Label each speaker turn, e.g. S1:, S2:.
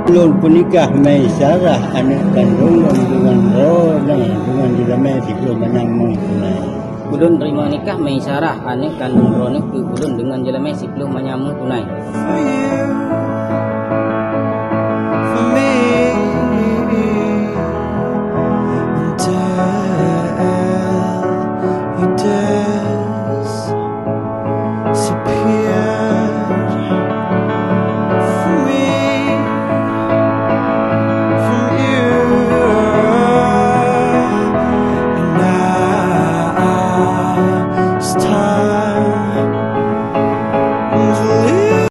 S1: Ulun punikah Mai Sarah anak kandung dengan Rona dengan dilamai sebelum menyambung tunai.
S2: Ulun terima nikah Mai Sarah anak kandung Rona ke ulun dengan jelamai sebelum menyambung tunai.